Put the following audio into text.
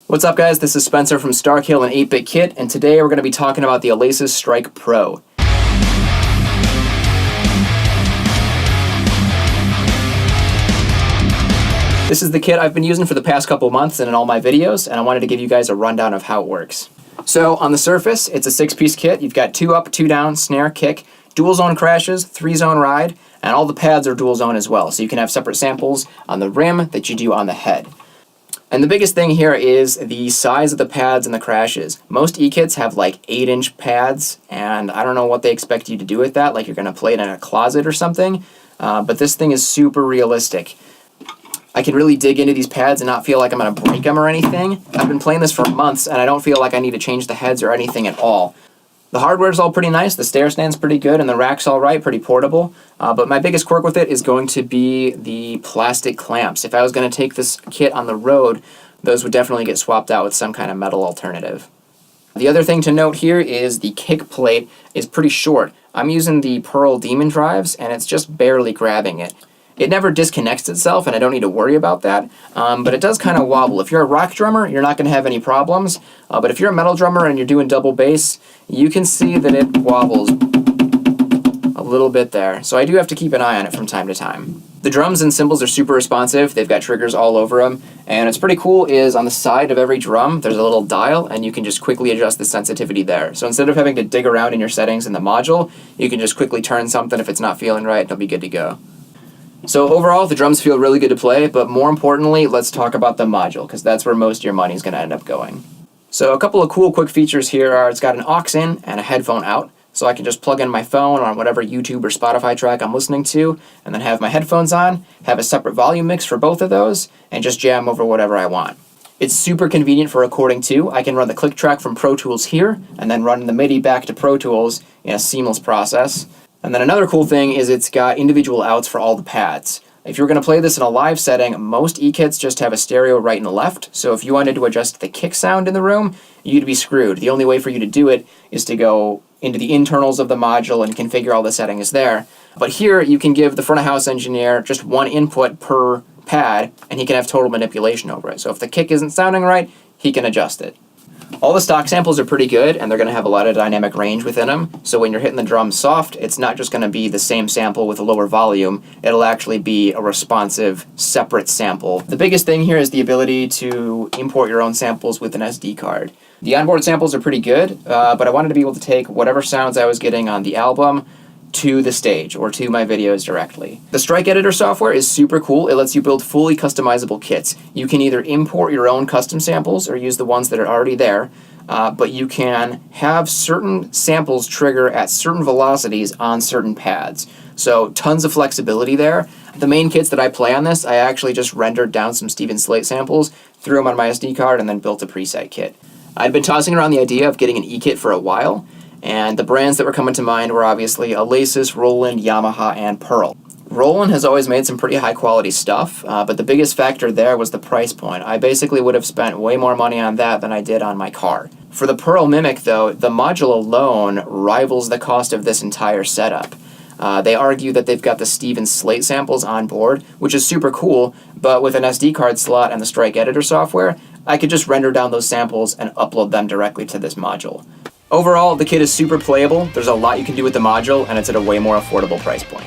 What's up guys, this is Spencer from Starkill and 8-Bit Kit, and today we're going to be talking about the Alesis Strike Pro. This is the kit I've been using for the past couple months and in all my videos, and I wanted to give you guys a rundown of how it works. So on the surface, it's a 6-piece kit. You've got 2 up, 2 down, snare, kick, dual zone crashes, 3-zone ride, and all the pads are dual zone as well, so you can have separate samples on the rim that you do on the head. And the biggest thing here is the size of the pads and the crashes. Most E-kits have like 8-inch pads, and I don't know what they expect you to do with that, like you're going to play it in a closet or something, but this thing is super realistic. I can really dig into these pads and not feel like I'm going to break them or anything. I've been playing this for months, and I don't feel like I need to change the heads or anything at all. The hardware's all pretty nice, the stair stand's pretty good, and the rack's alright, pretty portable. But my biggest quirk with it is going to be the plastic clamps. If I was going to take this kit on the road, those would definitely get swapped out with some kind of metal alternative. The other thing to note here is the kick plate is pretty short. I'm using the Pearl Demon drives, and it's just barely grabbing it. It never disconnects itself, and I don't need to worry about that, but it does kind of wobble. If you're a rock drummer, you're not going to have any problems, but if you're a metal drummer and you're doing double bass, you can see that it wobbles a little bit there, so I do have to keep an eye on it from time to time. The drums and cymbals are super responsive. They've got triggers all over them, and what's pretty cool is on the side of every drum, there's a little dial, and you can just quickly adjust the sensitivity there. So instead of having to dig around in your settings in the module, you can just quickly turn something if it's not feeling right, and it'll be good to go. So overall, the drums feel really good to play, but more importantly, let's talk about the module, because that's where most of your money is going to end up going. So a couple of cool quick features here are it's got an aux in and a headphone out, so I can just plug in my phone on whatever YouTube or Spotify track I'm listening to, and then have my headphones on, have a separate volume mix for both of those, and just jam over whatever I want. It's super convenient for recording too. I can run the click track from Pro Tools here, and then run the MIDI back to Pro Tools in a seamless process. And then another cool thing is it's got individual outs for all the pads. If you're going to play this in a live setting, most E-kits just have a stereo right and left, so if you wanted to adjust the kick sound in the room, you'd be screwed. The only way for you to do it is to go into the internals of the module and configure all the settings there. But here you can give the front of house engineer just one input per pad, and he can have total manipulation over it. So if the kick isn't sounding right, he can adjust it. All the stock samples are pretty good, and they're going to have a lot of dynamic range within them, so when you're hitting the drums soft, it's not just going to be the same sample with a lower volume, it'll actually be a responsive, separate sample. The biggest thing here is the ability to import your own samples with an SD card. The onboard samples are pretty good, but I wanted to be able to take whatever sounds I was getting on the album to the stage or to my videos directly. The Strike Editor software is super cool. It lets you build fully customizable kits. You can either import your own custom samples or use the ones that are already there, but you can have certain samples trigger at certain velocities on certain pads. So tons of flexibility there. The main kits that I play on this, I actually just rendered down some Steven Slate samples, threw them on my SD card, and then built a preset kit. I'd been tossing around the idea of getting an E-kit for a while, and the brands that were coming to mind were obviously Alesis, Roland, Yamaha, and Pearl. Roland has always made some pretty high quality stuff, but the biggest factor there was the price point. I basically would have spent way more money on that than I did on my car. For the Pearl Mimic though, the module alone rivals the cost of this entire setup. They argue that they've got the Steven Slate samples on board, which is super cool, but with an SD card slot and the Strike Editor software, I could just render down those samples and upload them directly to this module. Overall, the kit is super playable, there's a lot you can do with the module, and it's at a way more affordable price point.